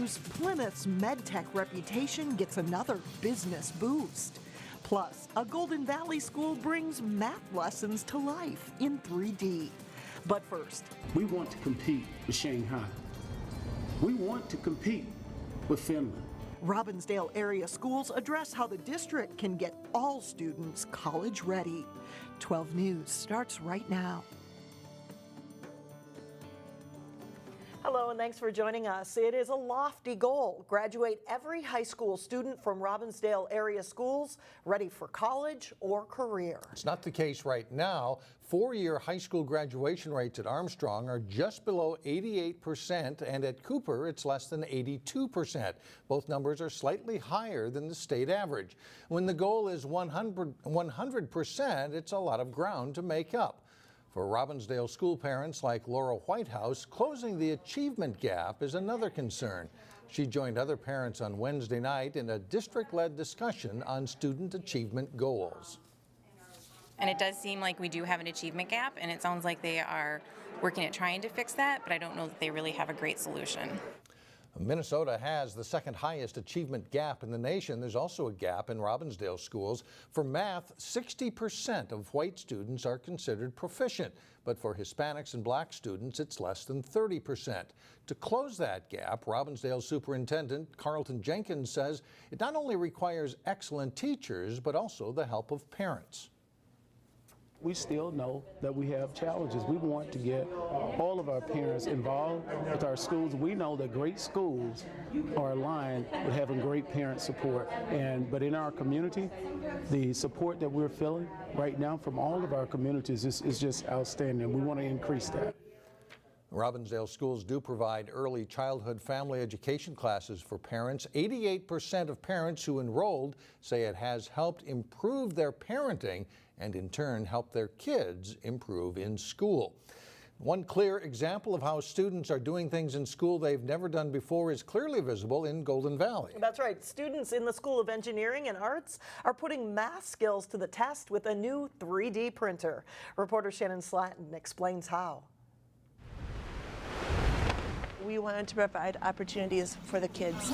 news, Plymouth's medtech reputation gets another business boost. Plus, a Golden Valley school brings math lessons to life in 3D. But first, we want to compete with Shanghai. We want to compete with Finland. Robbinsdale area schools address how the district can get all students college ready. 12 News starts right now. Hello and thanks for joining us. It is a lofty goal. Graduate every high school student from Robbinsdale area schools ready for college or career. It's not the case right now. Four-year high school graduation rates at Armstrong are just below 88%, and at Cooper it's less than 82%. Both numbers are slightly higher than the state average. When the goal is 100%, it's a lot of ground to make up. For Robbinsdale school parents like Laura Whitehouse, closing the achievement gap is another concern. She joined other parents on Wednesday night in a district-led discussion on student achievement goals. And it does seem like we do have an achievement gap, and it sounds like they are working at trying to fix that, but I don't know that they really have a great solution. Minnesota has the second highest achievement gap in the nation. There's also a gap in Robbinsdale schools. For math, 60% of white students are considered proficient, but for Hispanics and black students, it's less than 30%. To close that gap, Robbinsdale Superintendent Carlton Jenkins says it not only requires excellent teachers, but also the help of parents. We still know that we have challenges. We want to get all of our parents involved with our schools. We know that great schools are aligned with having great parent support. But in our community, the support that we're feeling right now from all of our communities is just outstanding. We want to increase that. Robbinsdale schools do provide early childhood family education classes for parents. 88% of parents who enrolled say it has helped improve their parenting and in turn help their kids improve in school. One clear example of how students are doing things in school they've never done before is clearly visible in Golden Valley. That's right. Students in the School of Engineering and Arts are putting math skills to the test with a new 3D printer. Reporter Shannon Slatton explains how. We wanted to provide opportunities for the kids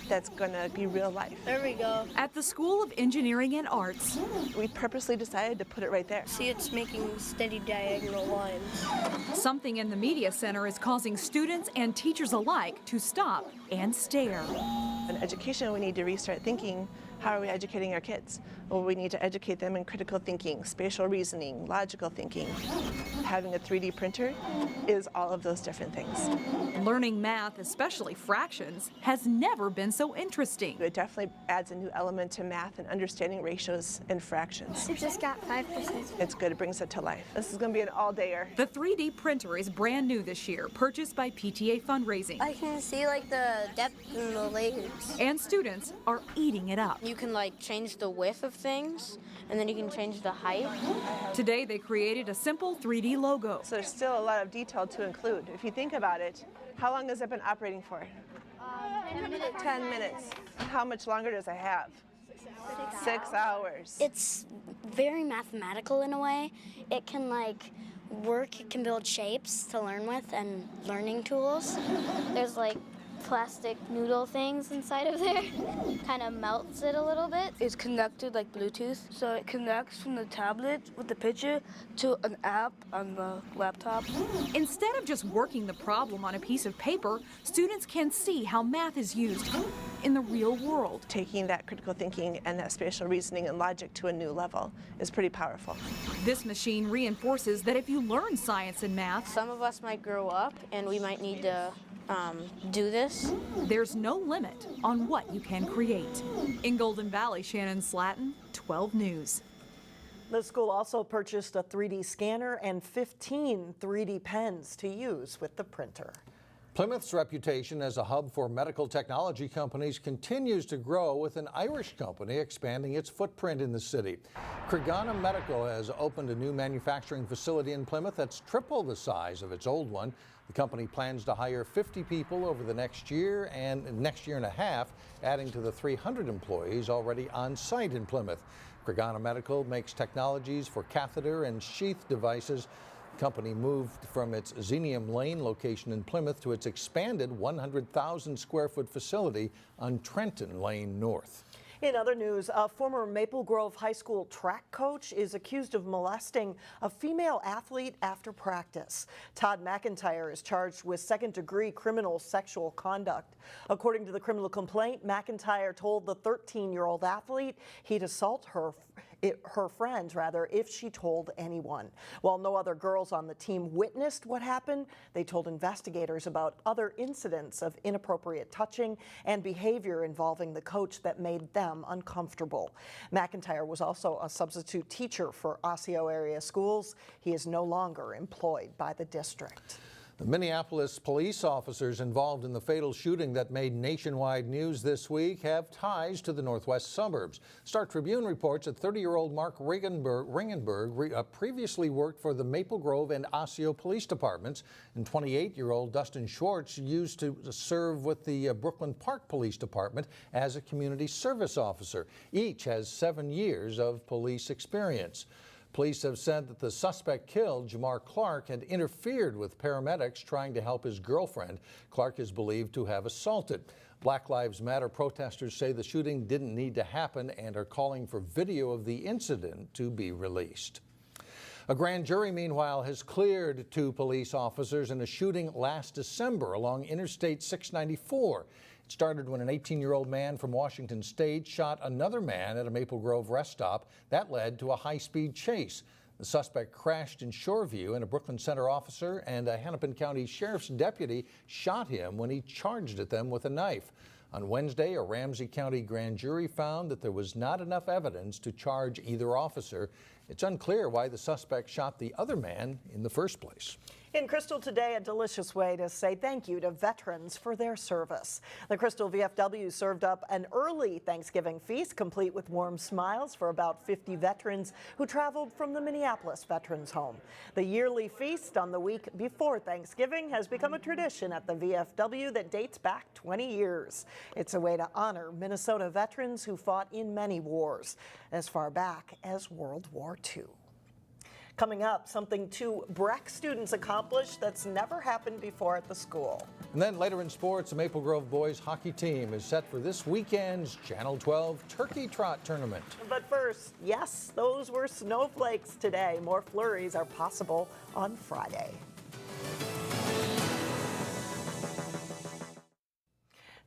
that's going to be real life. There we go. At the School of Engineering and Arts, we purposely decided to put it right there. See, it's making steady diagonal lines. Something in the Media Center is causing students and teachers alike to stop and stare. In education, we need to restart thinking, how are we educating our kids? Well, we need to educate them in critical thinking, spatial reasoning, logical thinking. Having a 3D printer is all of those different things. Learning math, especially fractions, has never been so interesting. It definitely adds a new element to math and understanding ratios and fractions. It just got 5%. It's good, it brings it to life. This is going to be an all-dayer. The 3D printer is brand new this year, purchased by PTA Fundraising. I can see like the depth and the layers. And students are eating it up. You can like change the width of things, and then you can change the height. Today they created a simple 3D logo. So there's still a lot of detail to include. If you think about it, how long has it been operating for? 10 minutes. 10 minutes. How much longer does it have? 6 hours. It's very mathematical in a way. It can like work, it can build shapes to learn with and learning tools. There's like plastic noodle things inside of there. Kind of melts it a little bit. It's connected like Bluetooth, so it connects from the tablet with the picture to an app on the laptop. Instead of just working the problem on a piece of paper, students can see how math is used in the real world. Taking that critical thinking and that spatial reasoning and logic to a new level is pretty powerful. This machine reinforces that if you learn science and math, Some of us might grow up and we might need to do this. there's no limit on what you can create. In Golden Valley, Shannon Slatton, 12 News. The school also purchased a 3D scanner and 15 3D pens to use with the printer. Plymouth's reputation as a hub for medical technology companies continues to grow, with an Irish company expanding its footprint in the city. Creganna Medical has opened a new manufacturing facility in Plymouth that's triple the size of its old one. The company plans to hire 50 people over the next year and a half, adding to the 300 employees already on site in Plymouth. Creganna Medical makes technologies for catheter and sheath devices. Company moved from its Xenium Lane location in Plymouth to its expanded 100,000 square foot facility on Trenton Lane North. In other news, a former Maple Grove High School track coach is accused of molesting a female athlete after practice. Todd McIntyre is charged with second-degree criminal sexual conduct. According to the criminal complaint, McIntyre told the 13-year-old athlete he'd assault her friends, if she told anyone. While no other girls on the team witnessed what happened, they told investigators about other incidents of inappropriate touching and behavior involving the coach that made them uncomfortable. McIntyre was also a substitute teacher for Osseo area schools. He is no longer employed by the district. The Minneapolis police officers involved in the fatal shooting that made nationwide news this week have ties to the northwest suburbs. Star Tribune reports that 30-year-old Mark Ringenberg previously worked for the Maple Grove and Osseo police departments, and 28-year-old Dustin Schwartz used to serve with the Brooklyn Park Police Department as a community service officer. Each has 7 years of police experience. Police have said that the suspect killed Jamar Clark had interfered with paramedics trying to help his girlfriend. Clark is believed to have assaulted. Black Lives Matter protesters say the shooting didn't need to happen and are calling for video of the incident to be released. A grand jury, meanwhile, has cleared 2 police officers in a shooting last December along Interstate 694. It started when an 18-year-old man from Washington State shot another man at a Maple Grove rest stop. That led to a high-speed chase. The suspect crashed in Shoreview, and a Brooklyn Center officer and a Hennepin County Sheriff's deputy shot him when he charged at them with a knife. On Wednesday, a Ramsey County grand jury found that there was not enough evidence to charge either officer. It's unclear why the suspect shot the other man in the first place. In Crystal today, a delicious way to say thank you to veterans for their service. The Crystal VFW served up an early Thanksgiving feast, complete with warm smiles for about 50 veterans who traveled from the Minneapolis Veterans Home. The yearly feast on the week before Thanksgiving has become a tradition at the VFW that dates back 20 years. It's a way to honor Minnesota veterans who fought in many wars, as far back as World War II. Coming up, something 2 Breck students accomplished that's never happened before at the school. And then later in sports, the Maple Grove boys hockey team is set for this weekend's Channel 12 Turkey Trot Tournament. But first, yes, those were snowflakes today. More flurries are possible on Friday.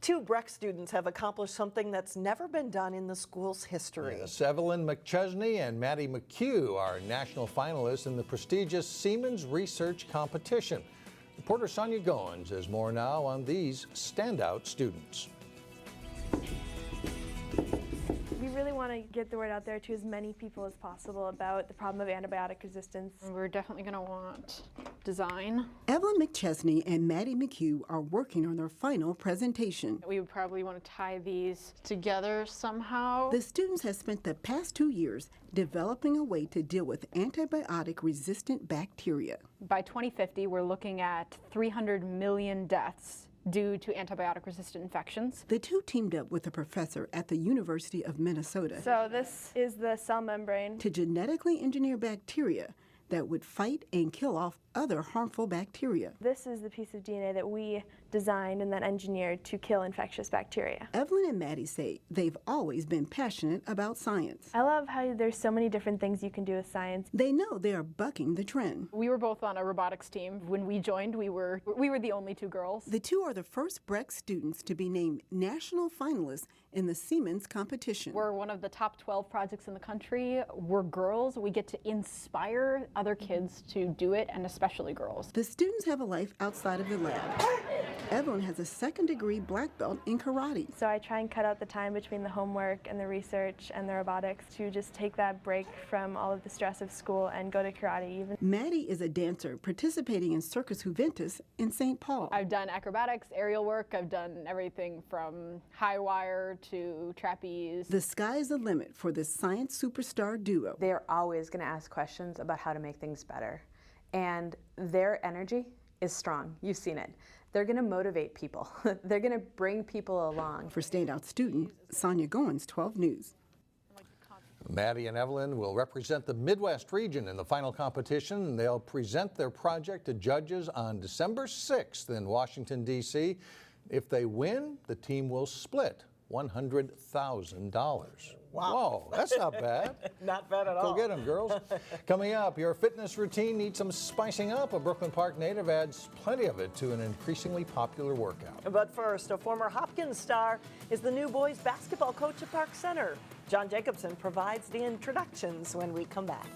2 Breck students have accomplished something that's never been done in the school's history. Yes, Evelyn McChesney and Maddie McHugh are national finalists in the prestigious Siemens Research Competition. Reporter Sonia Goins has more now on these standout students. We really want to get the word out there to as many people as possible about the problem of antibiotic resistance. We're definitely going to want design. Evelyn McChesney and Maddie McHugh are working on their final presentation. We would probably want to tie these together somehow. The students have spent the past 2 years developing a way to deal with antibiotic-resistant bacteria. By 2050, we're looking at 300 million deaths due to antibiotic-resistant infections. The 2 teamed up with a professor at the University of Minnesota. So this is the cell membrane. To genetically engineer bacteria that would fight and kill off other harmful bacteria. This is the piece of DNA that we designed and then engineered to kill infectious bacteria. Evelyn and Maddie say they've always been passionate about science. I love how there's so many different things you can do with science. They know they are bucking the trend. We were both on a robotics team. When we joined, we were the only 2 girls. The 2 are the first Breck students to be named national finalists in the Siemens competition. We're one of the top 12 projects in the country. We're girls. We get to inspire other kids to do it, and especially girls. The students have a life outside of the lab. Evelyn has a second-degree black belt in karate. So I try and cut out the time between the homework and the research and the robotics to just take that break from all of the stress of school and go to karate even. Maddie is a dancer participating in Circus Juventus in St. Paul. I've done acrobatics, aerial work. I've done everything from high wire to trapeze. The sky is the limit for this science superstar duo. They're always going to ask questions about how to make things better. And their energy is strong. You've seen it. They're going to motivate people. They're going to bring people along. For Standout student, Sonia Goins, 12 News. Maddie and Evelyn will represent the Midwest region in the final competition. They'll present their project to judges on December 6th in Washington, D.C. If they win, the team will split $100,000. Wow. Whoa, that's not bad. Not bad at all. Go get them, girls. Coming up, your fitness routine needs some spicing up. A Brooklyn Park native adds plenty of it to an increasingly popular workout. But first, a former Hopkins star is the new boys basketball coach at Park Center. John Jacobson provides the introductions when we come back.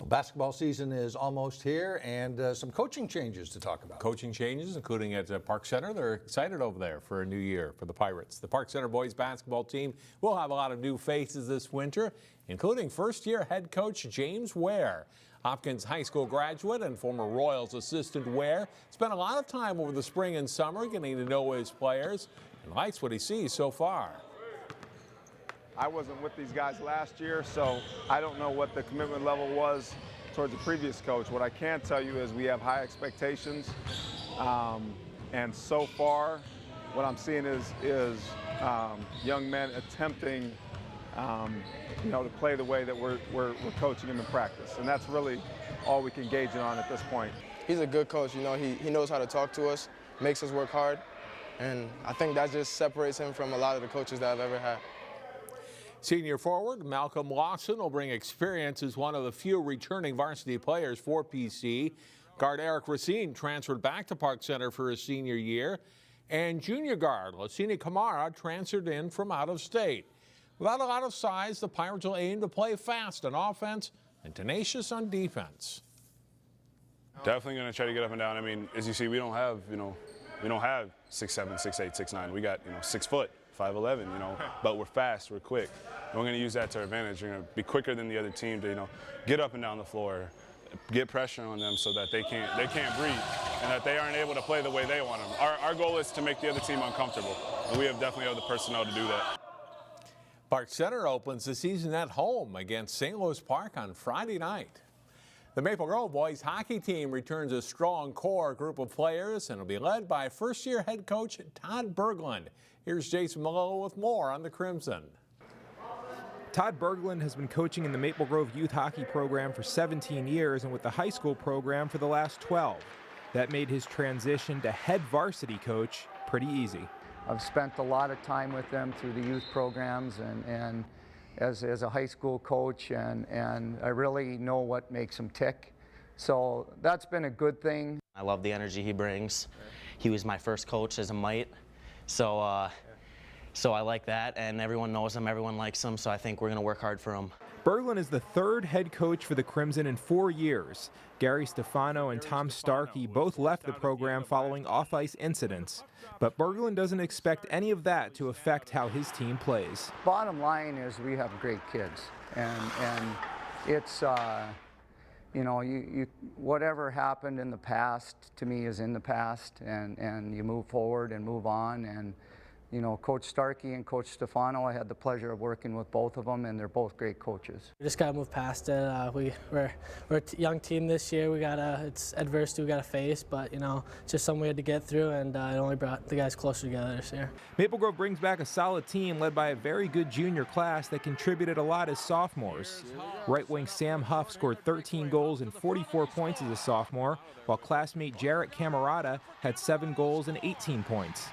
Basketball season is almost here, and some coaching changes to talk about. Coaching changes, including at Park Center. They're excited over there for a new year for the Pirates. The Park Center boys basketball team will have a lot of new faces this winter, including first-year head coach James Ware. Hopkins High School graduate and former Royals assistant Ware spent a lot of time over the spring and summer getting to know his players and likes what he sees so far. I wasn't with these guys last year, so I don't know what the commitment level was towards the previous coach. What I can tell you is we have high expectations, and so far what I'm seeing is young men attempting to play the way that we're coaching them in practice, and that's really all we can gauge it on at this point. He's a good coach. You know, he knows how to talk to us, makes us work hard, and I think that just separates him from a lot of the coaches that I've ever had. Senior forward Malcolm Lawson will bring experience as one of the few returning varsity players for PC. Guard Eric Racine transferred back to Park Center for his senior year. And junior guard Lacini Kamara transferred in from out of state. Without a lot of size, the Pirates will aim to play fast on offense and tenacious on defense. Definitely going to try to get up and down. I mean, as you see, we don't have 6'7", 6'8", 6'9". We got 6 foot. 5'11", but we're fast, we're quick. And we're going to use that to our advantage. We're going to be quicker than the other team to, get up and down the floor, get pressure on them so that they can't breathe and that they aren't able to play the way they want them. Our goal is to make the other team uncomfortable, and we definitely have the personnel to do that. Park Center opens the season at home against St. Louis Park on Friday night. The Maple Grove boys hockey team returns a strong core group of players and will be led by first-year head coach Todd Berglund. Here's Jason Malone with more on the Crimson. Todd Berglund has been coaching in the Maple Grove youth hockey program for 17 years and with the high school program for the last 12. That made his transition to head varsity coach pretty easy. I've spent a lot of time with them through the youth programs and as a high school coach, and I really know what makes them tick. So that's been a good thing. I love the energy he brings. He was my first coach as a mite. So I like that, and everyone knows him, everyone likes him, so I think we're going to work hard for him. Berglund is the third head coach for the Crimson in 4 years. Gary Stefano and Tom Starkey both left the program following off-ice incidents. But Berglund doesn't expect any of that to affect how his team plays. Bottom line is we have great kids, and it's, whatever happened in the past, to me, is in the past, and you move forward and move on. And Coach Starkey and Coach Stefano, I had the pleasure of working with both of them, and they're both great coaches. We just got to move past it. We're a young team this year. It's adversity we got to face, but it's just something we had to get through, and it only brought the guys closer together this year. Maple Grove brings back a solid team led by a very good junior class that contributed a lot as sophomores. Right wing Sam Huff scored 13 goals and 44 points as a sophomore, while classmate Jarrett Camerata had 7 goals and 18 points.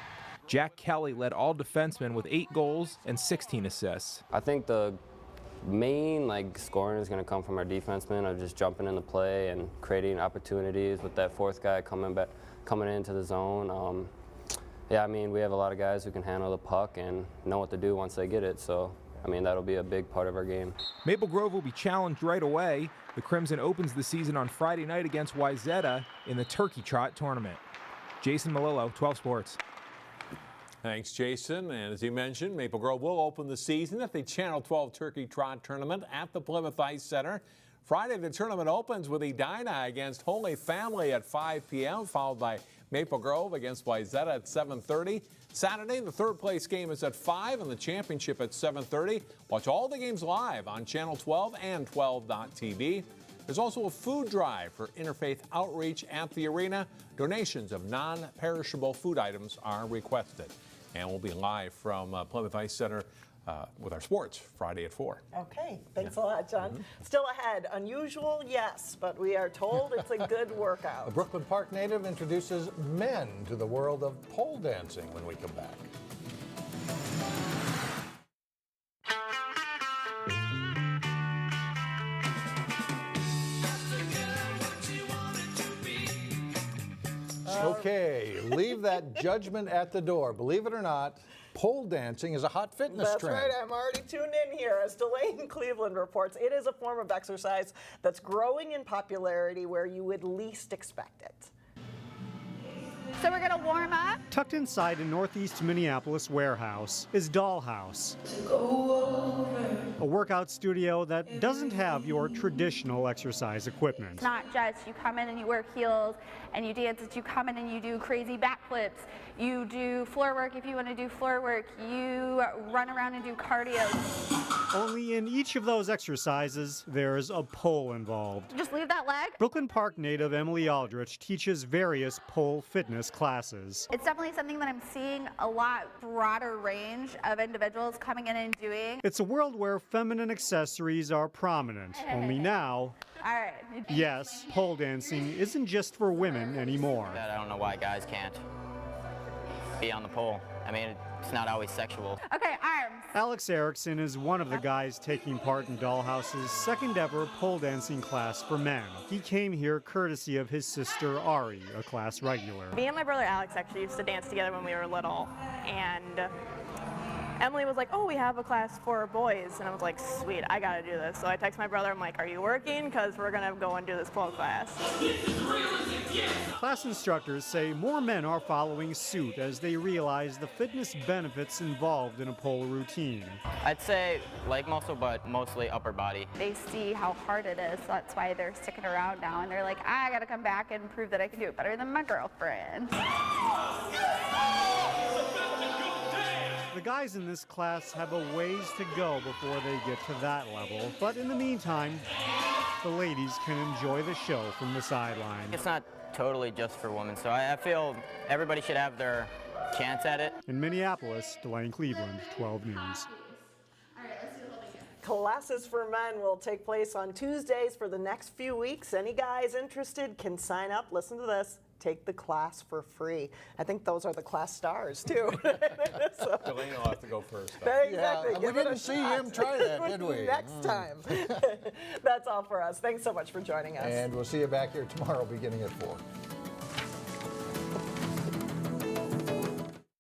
Jack Kelly led all defensemen with 8 goals and 16 assists. I think the main scoring is going to come from our defensemen of just jumping into play and creating opportunities with that fourth guy coming into the zone. We have a lot of guys who can handle the puck and know what to do once they get it. So, that'll be a big part of our game. Maple Grove will be challenged right away. The Crimson opens the season on Friday night against Wayzata in the Turkey Trot tournament. Jason Malillo, 12 Sports. Thanks, Jason. And as you mentioned, Maple Grove will open the season at the Channel 12 Turkey Trot Tournament at the Plymouth Ice Center. Friday, the tournament opens with Edina against Holy Family at 5 p.m., followed by Maple Grove against Wayzata at 7:30. Saturday, the third-place game is at 5 and the championship at 7:30. Watch all the games live on Channel 12 and 12.tv. There's also a food drive for interfaith outreach at the arena. Donations of non-perishable food items are requested. And we'll be live from Plymouth Ice Center with our sports Friday at 4. Okay, thanks a lot, John. Still ahead, unusual, yes, but we are told it's a good workout. A Brooklyn Park native introduces men to the world of pole dancing when we come back. Okay, leave that judgment at the door. Believe it or not, pole dancing is a hot fitness trend. That's right, I'm already tuned in here. As Delane Cleveland reports, it is a form of exercise that's growing in popularity where you would least expect it. So we're gonna warm up. Tucked inside a northeast Minneapolis warehouse is Dollhouse, a workout studio that doesn't have your traditional exercise equipment. It's not just you come in and you work heels and you dance, it's you come in and you do crazy backflips, you do floor work if you want to do floor work, you run around and do cardio. Only in each of those exercises, there's a pole involved. Just leave that leg. Brooklyn Park native Emily Aldrich teaches various pole fitness classes. It's definitely something that I'm seeing a lot broader range of individuals coming in and doing. It's a world where feminine accessories are prominent, only now, All right. yes, pole dancing isn't just for women anymore. I don't know why guys can't be on the pole. I mean, it's not always sexual. Okay, arms. Alex Erickson is one of the guys taking part in Dollhouse's second ever pole dancing class for men. He came here courtesy of his sister Ari, a class regular. Me and my brother Alex actually used to dance together when we were little, and Emily was like, oh, we have a class for boys, and I was like, sweet, I gotta do this. So I text my brother, I'm like, are you working? Because we're gonna go and do this pole class. Class instructors say more men are following suit as they realize the fitness benefits involved in a pole routine. I'd say like muscle, but mostly upper body. They see how hard it is, so that's why they're sticking around now, and they're like, I gotta come back and prove that I can do it better than my girlfriend. The guys in this class have a ways to go before they get to that level, but in the meantime, the ladies can enjoy the show from the sideline. It's not totally just for women, so I feel everybody should have their chance at it. In Minneapolis, Delane Cleveland, 12 News. Classes for men will take place on Tuesdays for the next few weeks. Any guys interested can sign up. Listen to this. Take the class for free. I think those are the class stars, too. So, Delane will have to go first. exactly. Yeah, we didn't see him try that, did we? Next time. That's all for us. Thanks so much for joining us. And we'll see you back here tomorrow beginning at 4.